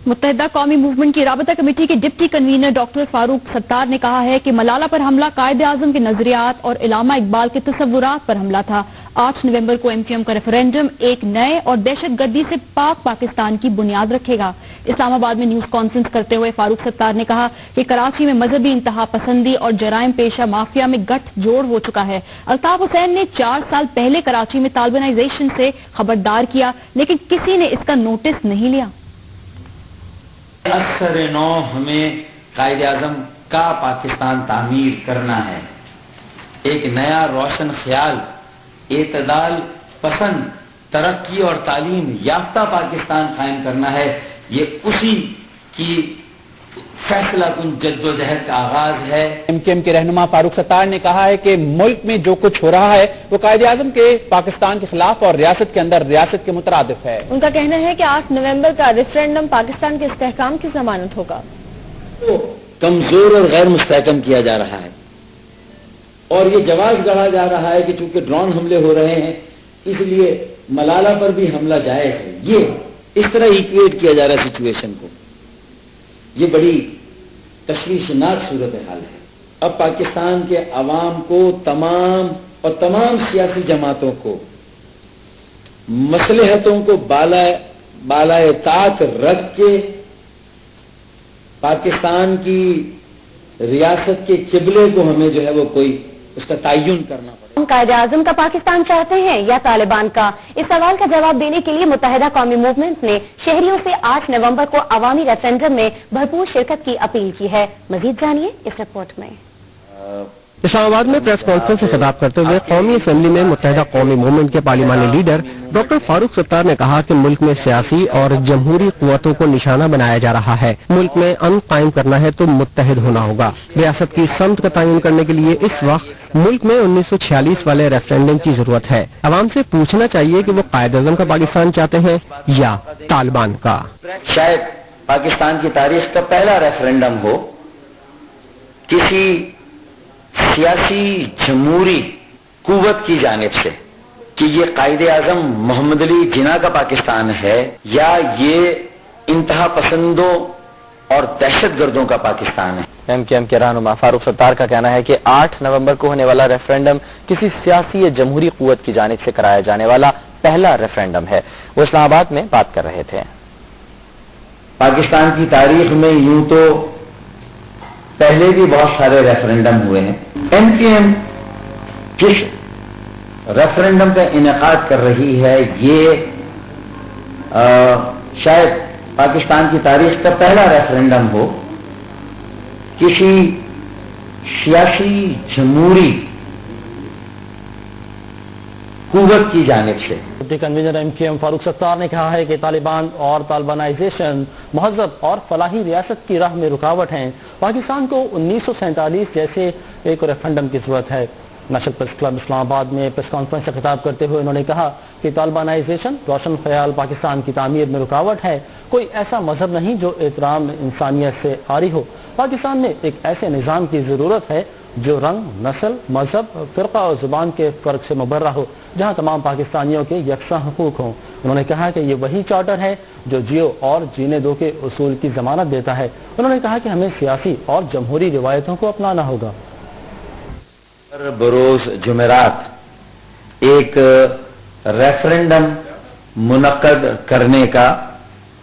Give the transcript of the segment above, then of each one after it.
मुत्तहिदा कौमी मूवमेंट की राबता कमेटी के deputy convener doctor Farooq Sattar ने कहा है कि मलाला पर हमला कायदे आजम के नजरियात और इलामा इकबाल के तसव्वुरात पर हमला था। 8 नवंबर को MQM का रेफरेंडम एक नए और दहशतगर्दी से पाक पाकिस्तान की बुनियाद रखेगा। इस्लामाबाद में न्यूज कॉन्फ्रेंस करते हुए फारूक सत्तार ने कहा कि कराची में मजहबी इंतहा पसंदी और जराइम पेशा माफिया में गठजोड़ हो चुका है। अल्ताफ हुसैन ने 4 साल पहले कराची में तालिबानाइजेशन से खबरदार किया, लेकिन किसी ने इसका नोटिस नहीं लिया। असर-ए-नौ हमें कायदे आज़म का पाकिस्तान तामीर करना है। एक नया रोशन ख्याल, एतदाल पसंद, तरक्की और तालीम याफ्ता पाकिस्तान कायम करना है। ये उसी की फैसला कुन जद्दोजहद का आगाज है। MQM के रहनुमा फारूक सत्तार ने कहा है कि मुल्क में जो कुछ हो रहा है वो कायदे आज़म के पाकिस्तान के खिलाफ और रियासत के अंदर रियासत के मुतरादिफ है। उनका कहना है कि 8 नवंबर का रेफरेंडम पाकिस्तान के इस्तेहकाम की जमानत होगा। तो कमजोर और गैर मुस्तहकम किया जा रहा है और ये जवाब गढ़ा जा रहा है कि चूंकि ड्रोन हमले हो रहे हैं इसलिए मलाला पर भी हमला जायज है। ये इस तरह इक्वेट किया जा रहा है सिचुएशन को। ये बड़ी तशवीशनाक सूरत हाल है। अब पाकिस्तान के अवाम को तमाम सियासी जमातों को मसलहतों को बालाए ताक रख के पाकिस्तान की रियासत के किबले को हमें जो है वो कोई उसका तयन करना पड़ेगा। हम कायदे आज़म का पाकिस्तान चाहते हैं या तालिबान का? इस सवाल का जवाब देने के लिए मुत्तहिदा कौमी मूवमेंट ने शहरियों से 8 नवंबर को अवामी रेफरेंडम में भरपूर शिरकत की अपील की है। मजीद जानिए इस रिपोर्ट में। इस्लामाबाद में प्रेस कॉन्फ्रेंस से खिताब करते हुए कौमी असेंबली में मुत्तहिदा कौमी मूवमेंट के पार्लिमानी लीडर डॉक्टर फारूक सत्तार ने कहा कि मुल्क में सियासी और जमहूरी कुव्वतों को निशाना बनाया जा रहा है। मुल्क में अमन कायम करना है तो मुत्तहिद होना होगा। रियासत की समत का तयन करने के लिए इस वक्त मुल्क में 1946 वाले रेफरेंडम की जरूरत है। अवाम से पूछना चाहिए कि वो कायदे आज़म का पाकिस्तान चाहते हैं या तालिबान का। शायद पाकिस्तान की तारीख का पहला रेफरेंडम हो किसी सियासी जमहूरी कुव्वत की जानिब से कि ये कायदे आज़म मोहम्मद अली जिन्ना का पाकिस्तान है या ये इंतहा पसंदों और दहशतगर्दों का पाकिस्तान है। MQM के रहनुमा फारूक सत्तार का कहना है कि 8 नवंबर को होने वाला रेफरेंडम किसी सियासी या जमहूरी कुव्वत की जानिब से कराया जाने वाला पहला रेफरेंडम है। वो इस्लामाबाद में बात कर रहे थे। पाकिस्तान की तारीख में यूं तो पहले भी बहुत सारे रेफरेंडम हुए हैं। MQM जिस रेफरेंडम का इनेकाद कर रही है ये शायद पाकिस्तान की तारीख का पहला रेफरेंडम हो किसी सियासी जमहूरी कुव्वत की जानिब से। Deputy convener MQM Farooq Sattar ने कहा है कि तालिबान और तालिबानाइजेशन महज़ब और फलाही रियासत की राह में रुकावट हैं। पाकिस्तान को 1947 जैसे एक रेफरेंडम की जरूरत है। नेशनल प्रेस क्लब इस्लामाबाद में प्रेस कॉन्फ्रेंस से खिताब करते हुए उन्होंने कहा कि तालिबानाइजेशन रोशन ख्याल पाकिस्तान की तामीर में रुकावट है। कोई ऐसा मजहब नहीं जो एहतराम इंसानियत से आरी हो। पाकिस्तान में एक ऐसे निज़ाम की जरूरत है जो रंग, नस्ल, मजहब, फिरका और जुबान के फर्क से मुबर्रा हो, जहां तमाम पाकिस्तानियों के यकसा हुकूक हों। उन्होंने कहा कि ये वही चार्टर है जो जियो और जीने दो के उसूल की जमानत देता है। उन्होंने कहा कि हमें सियासी और जमहूरी रिवायतों को अपनाना होगा। बरोज जुमेरात एक रेफरेंडम मुनक्कद करने का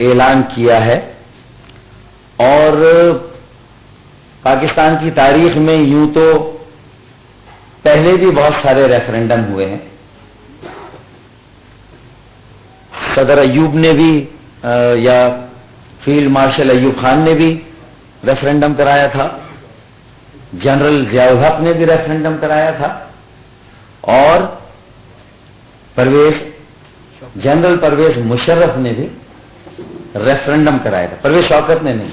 ऐलान किया है और पाकिस्तान की तारीख में यूं तो पहले भी बहुत सारे रेफरेंडम हुए हैं। सदर अयूब ने भी या फील्ड मार्शल अयूब खान ने भी रेफरेंडम कराया था, जनरल ज़ियाउल हक ने भी रेफरेंडम कराया था और जनरल परवेज मुशर्रफ ने भी रेफरेंडम कराया था। परवेज शौकत ने नहीं,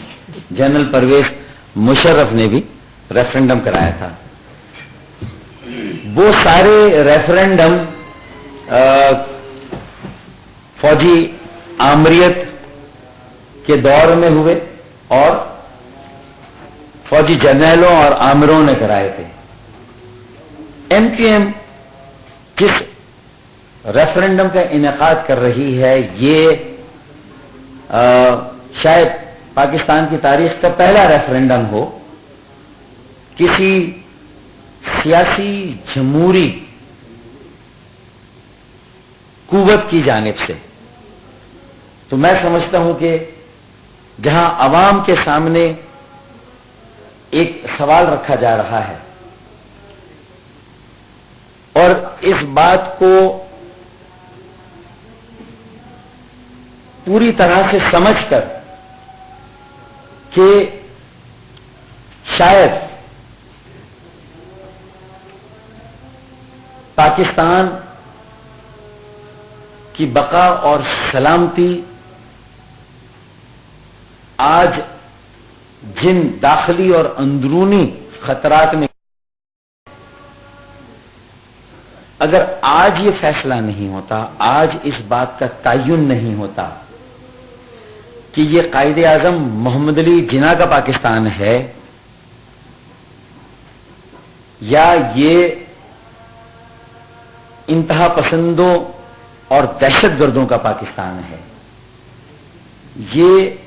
जनरल परवेज मुशर्रफ ने भी रेफरेंडम कराया था। वो सारे रेफरेंडम फौजी आमरियत के दौर में हुए और फौजी जर्नलों और आमिरों ने कराए थे। MQM किस रेफरेंडम का इनेकाद कर रही है ये शायद पाकिस्तान की तारीख का पहला रेफरेंडम हो किसी सियासी जमहूरी कुव्वत की जानिब से, तो मैं समझता हूं कि जहां अवाम के सामने एक सवाल रखा जा रहा है और इस बात को पूरी तरह से समझकर कि शायद पाकिस्तान की बका और सलामती आज जिन दाखिली और अंदरूनी खतरात में, अगर आज ये फैसला नहीं होता, आज इस बात का तयन नहीं होता कि ये कायदे आजम मोहम्मद अली जिन्ना का पाकिस्तान है या ये इंतहा पसंदों और दहशतगर्दों का पाकिस्तान है, ये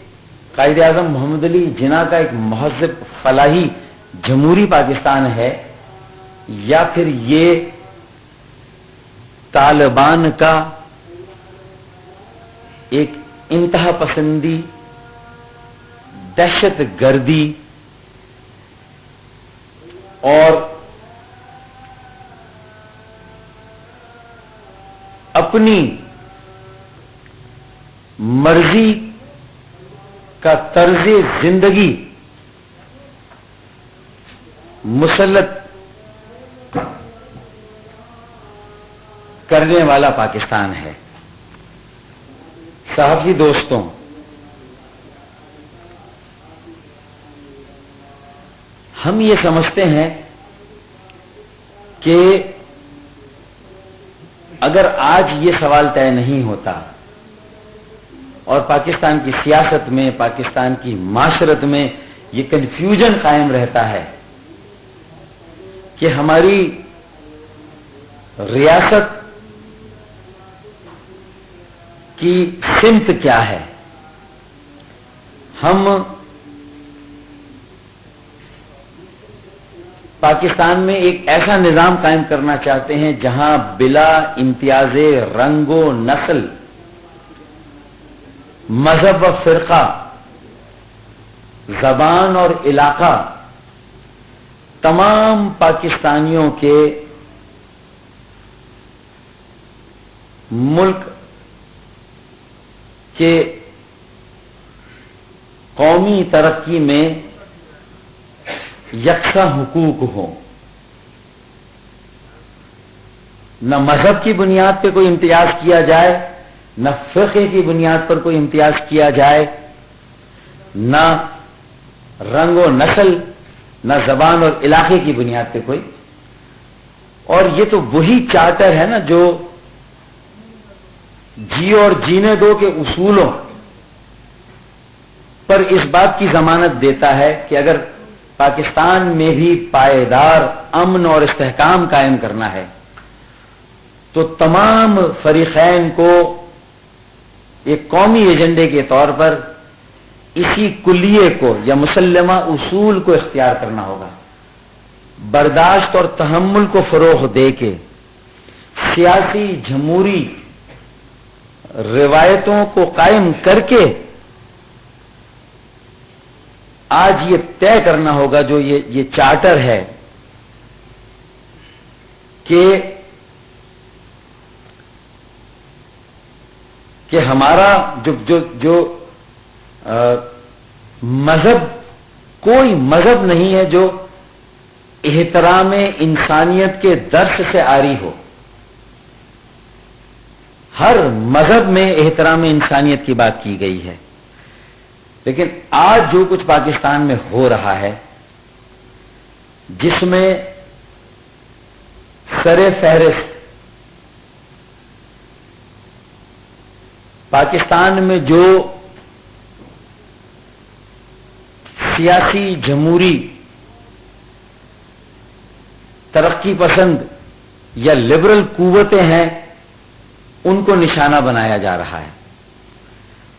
कायदे आजम मोहम्मद अली जिन्ना का एक महज़ब फलाही जमहूरी पाकिस्तान है, या फिर ये तालिबान का एक इंतहा पसंदी दहशत गर्दी और अपनी मर्जी का तर्ज जिंदगी मुसल्लत करने वाला पाकिस्तान है। साहबी दोस्तों, हम ये समझते हैं कि अगर आज ये सवाल तय नहीं होता और पाकिस्तान की सियासत में, पाकिस्तान की माशरत में ये कंफ्यूजन कायम रहता है कि हमारी रियासत की सिमत क्या है, हम पाकिस्तान में एक ऐसा निजाम कायम करना चाहते हैं जहां बिला इम्तियाज़े रंगो नस्ल, मजहब व फिरका, जबान और इलाका तमाम पाकिस्तानियों के मुल्क के कौमी तरक्की में यकसा हुकूक हो। न मजहब की बुनियाद पर कोई इम्तियाज किया जाए, न फिक़े की बुनियाद पर कोई इम्तियाज किया जाए, न रंग व नस्ल, न जबान और इलाके की बुनियाद पर कोई। और ये तो वही चार्टर है ना जो जी और जीने दो के उसूलों पर इस बात की जमानत देता है कि अगर पाकिस्तान में भी पायदार अमन और इस्तेहकाम कायम करना है तो तमाम फरीक़ैन को एक कौमी एजेंडे के तौर पर इसी कुल्लिये को या मुसल्लमा उसूल को इख्तियार करना होगा। बर्दाश्त और तहम्मुल को फरोग़ दे के सियासी जमहूरी रिवायतों को कायम करके आज ये तय करना होगा, जो ये चार्टर है, कि हमारा जो मजहब, कोई मजहब नहीं है जो एहतराम इंसानियत के दर्स से आरी हो। हर मजहब में एहतराम इंसानियत की बात की गई है, लेकिन आज जो कुछ पाकिस्तान में हो रहा है, जिसमें सरे फहरिस्त पाकिस्तान में जो सियासी जमहूरी तरक्की पसंद या लिबरल कुव्वतें हैं, उनको निशाना बनाया जा रहा है।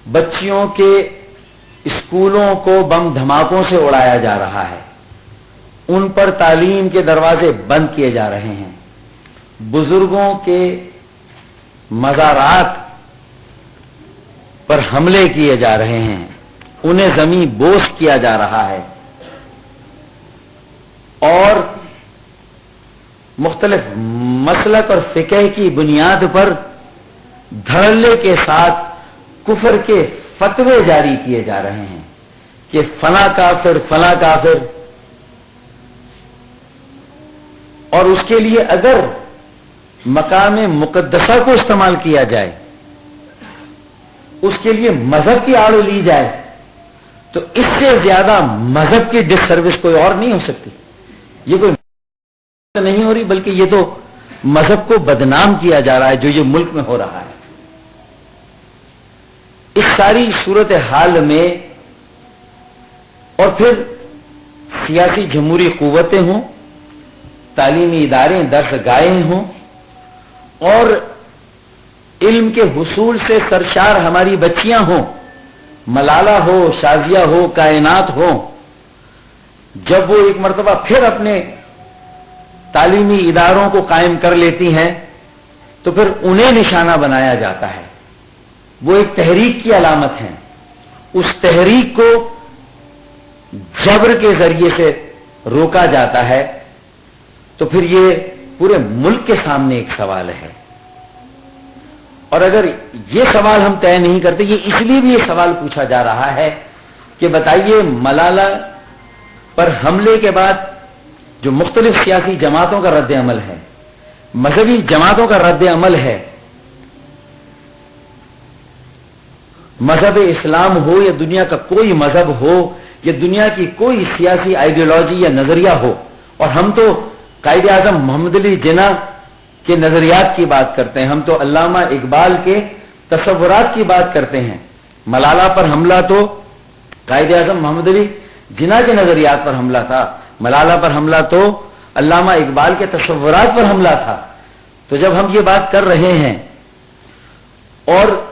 बच्चियों के स्कूलों को बम धमाकों से उड़ाया जा रहा है, उन पर तालीम के दरवाजे बंद किए जा रहे हैं, बुजुर्गों के मज़ारात पर हमले किए जा रहे हैं, उन्हें जमीन बोस किया जा रहा है और मुख्तलिफ मसलक और फिक़ह की बुनियाद पर धड़ल्ले के साथ कुफर के फतवे जारी किए जा रहे हैं कि फला काफिर, और उसके लिए अगर मकाम मुकद्दसा को इस्तेमाल किया जाए, उसके लिए मजहब की आड़ ली जाए, तो इससे ज्यादा मजहब की डिससर्विस कोई और नहीं हो सकती। ये कोई नहीं हो रही, बल्कि ये तो मजहब को बदनाम किया जा रहा है जो ये मुल्क में हो रहा है। इस सारी सूरत हाल में और फिर सियासी जमहूरी कुव्वतें हों, तालीमी इदारे दर्सगाहें हों और इल्म के हुसूल से सरशार हमारी बच्चियां हों, मलाला हो, शाजिया हो, कायनात हो, जब वो एक मर्तबा फिर अपने तालीमी इदारों को कायम कर लेती हैं तो फिर उन्हें निशाना बनाया जाता है। वो एक तहरीक की अलामत है, उस तहरीक को जबर के जरिए से रोका जाता है, तो फिर ये पूरे मुल्क के सामने एक सवाल है। और अगर ये सवाल हम तय नहीं करते, ये इसलिए भी ये सवाल पूछा जा रहा है कि बताइए मलाला पर हमले के बाद जो मुख्तलिफ सियासी जमातों का रद्द अमल है, मजहबी जमातों का रद्द अमल है, मजहब इस्लाम हो या दुनिया का कोई मजहब हो या दुनिया की कोई सियासी आइडियोलॉजी या नजरिया हो, और हम तो कायदे आजम मोहम्मद अली जिन्ना के नजरियात की बात करते हैं, हम तो अल्लामा इकबाल के तसव्वुरात की बात करते हैं। मलाला पर हमला तो कायदे आजम मोहम्मद अली जिन्ना के नजरियात पर हमला था, मलाला पर हमला तो अल्लामा इकबाल के तसव्वुरात पर हमला था। तो जब हम ये बात कर रहे हैं और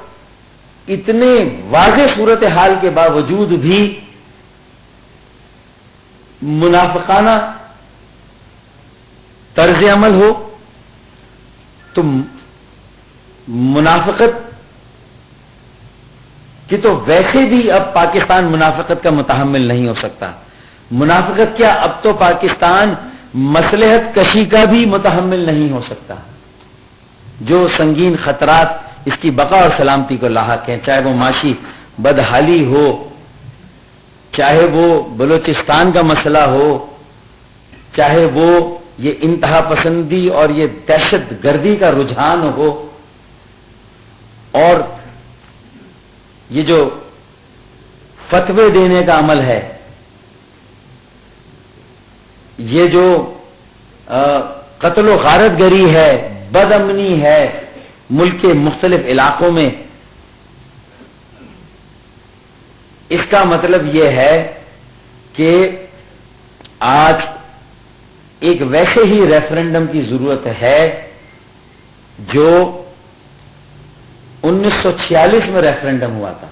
इतने वाज़े सूरत हाल के बावजूद भी मुनाफिकाना तर्ज अमल हो, तो मुनाफिकत कि तो वैसे भी अब पाकिस्तान मुनाफिकत का मुतहम्मिल नहीं हो सकता। मुनाफिकत क्या, अब तो पाकिस्तान मसलहत कशी का भी मुतहम्मिल नहीं हो सकता। जो संगीन खतरात इसकी बका और सलामती को लाहक हैं, चाहे वो माशी बदहाली हो, चाहे वो बलूचिस्तान का मसला हो, चाहे वो ये इंतहा पसंदी और ये दहशत गर्दी का रुझान हो, और ये जो फतवे देने का अमल है, ये जो कत्ल गारतगरी है, बदअमनी है मुल्क के मुख्तलिफ इलाकों में, इसका मतलब यह है कि आज एक वैसे ही रेफरेंडम की जरूरत है जो 1946 में रेफरेंडम हुआ था,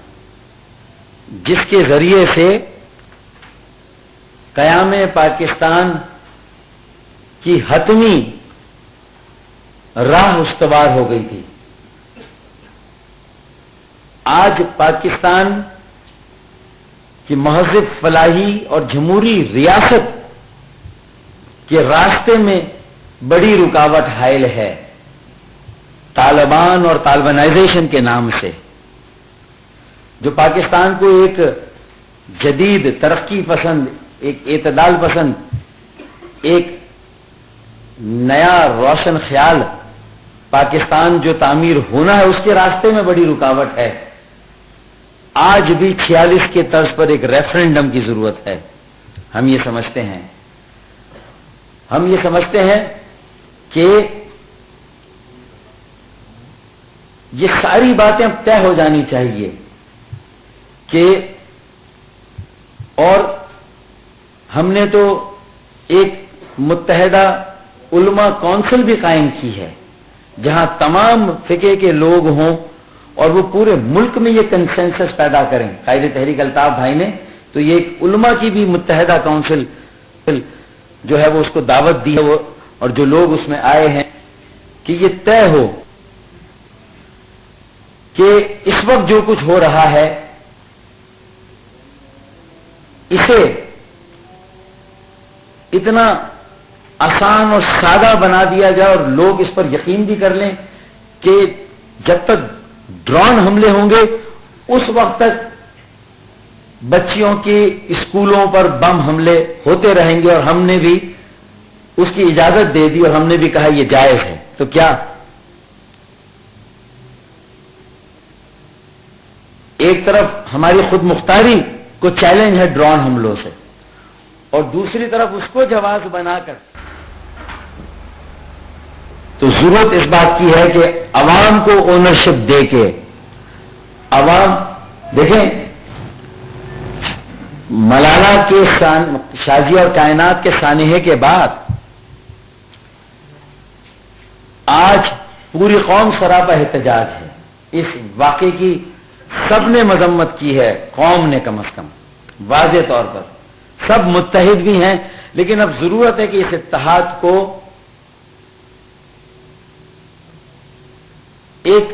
जिसके जरिए से क़याम पाकिस्तान की हतमी राह उस्तवार हो गई थी। आज पाकिस्तान की महज़िब फलाही और जमहूरी रियासत के रास्ते में बड़ी रुकावट हायल है, तालिबान और तालिबानाइजेशन के नाम से, जो पाकिस्तान को एक जदीद तरक्की पसंद, एक एतदाल पसंद, एक नया रोशन ख्याल पाकिस्तान जो तामीर होना है उसके रास्ते में बड़ी रुकावट है। आज भी 46 के तर्ज पर एक रेफरेंडम की जरूरत है। हम ये समझते हैं कि ये सारी बातें अब तय हो जानी चाहिए कि, और हमने तो एक मुत्तहिदा उलमा काउंसिल भी कायम की है जहां तमाम फिके के लोग हों اور وہ پورے ملک میں یہ کنسنسس پیدا کریں. قائد تحریک الطاف بھائی نے تو یہ ایک علماء کی بھی متحدہ کونسل جو ہے وہ اس کو دعوت دی ہے, اور جو لوگ اس میں آئے ہیں کہ یہ طے ہو کہ اس وقت جو کچھ ہو رہا ہے اسے اتنا آسان اور سادہ بنا دیا جائے, اور لوگ اس پر یقین بھی کر لیں کہ جب تک ڈرون حملے ہوں گے اس وقت تک بچیوں کی اسکولوں پر بم حملے ہوتے رہیں گے, اور ہم نے بھی اس کی اجازت دے دی اور ہم نے بھی کہا یہ جائز ہے. تو کیا ایک طرف ہماری خود مختاری کو چیلنج ہے ڈرون حملوں سے, اور دوسری طرف اس کو جواز بنا کر تو ضرورت اس بات کی ہے کہ عوام کو اونرشپ دے کے, عوام دیکھیں ملالہ کے شازیہ اور کائنات کے سانحے کے بعد آج پوری قوم سراپا احتجاج ہے. اس واقعے کی سب نے مذمت کی ہے, قوم نے کم از کم واضح طور پر, سب متحد بھی ہیں, لیکن اب ضرورت ہے کہ اس اتحاد کو ایک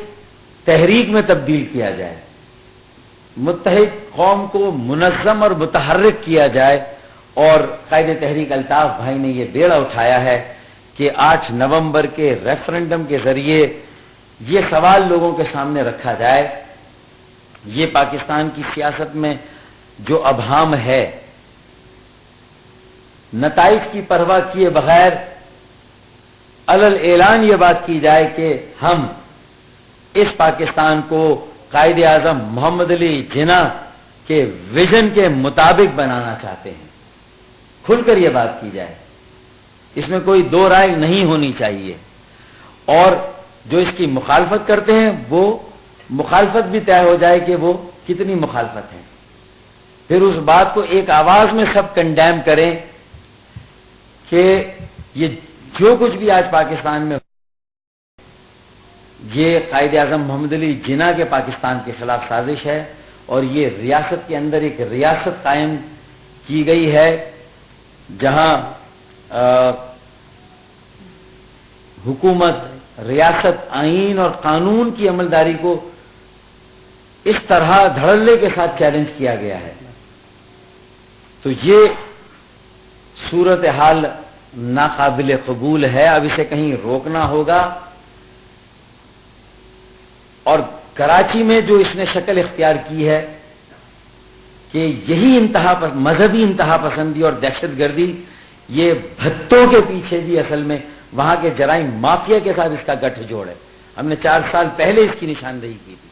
تحریک میں تبدیل کیا جائے, متحد قوم کو منظم اور متحرک کیا جائے. اور قائد تحریک الطاف بھائی نے یہ بیڑا اٹھایا ہے کہ 8 نومبر کے ریفرنڈم کے ذریعے یہ سوال لوگوں کے سامنے رکھا جائے, یہ پاکستان کی سیاست میں جو ابہام ہے, نتائج کی پرواہ کیے بغیر علل اعلان یہ بات کی جائے کہ ہم اس پاکستان کو قائد اعظم محمد علی جناح کے ویژن کے مطابق بنانا چاہتے ہیں. کھل کر یہ بات کی جائے, اس میں کوئی دو رائے نہیں ہونی چاہیے, اور جو اس کی مخالفت کرتے ہیں وہ مخالفت بھی طے ہو جائے کہ وہ کتنی مخالفت ہے, پھر اس بات کو ایک آواز میں سب کنڈیم کریں کہ یہ جو کچھ بھی آج پاکستان میں یہ قائد اعظم محمد علی جناح کے پاکستان کے خلاف سازش ہے, اور یہ ریاست کے اندر ایک ریاست قائم کی گئی ہے جہاں حکومت, ریاست, آئین اور قانون کی عملداری کو اس طرح دھڑلے کے ساتھ چیلنج کیا گیا ہے. تو یہ صورتحال ناقابل قبول ہے, اب اسے کہیں روکنا ہوگا. اور کراچی میں جو اس نے شکل اختیار کی ہے کہ یہی مذہبی انتہا پسندی اور دہشت گردی, یہ بھتوں کے پیچھے بھی اصل میں وہاں کے جرائم مافیا کے ساتھ اس کا گٹھ جوڑ ہے. ہم نے 4 سال پہلے اس کی نشاندہی کی تھی.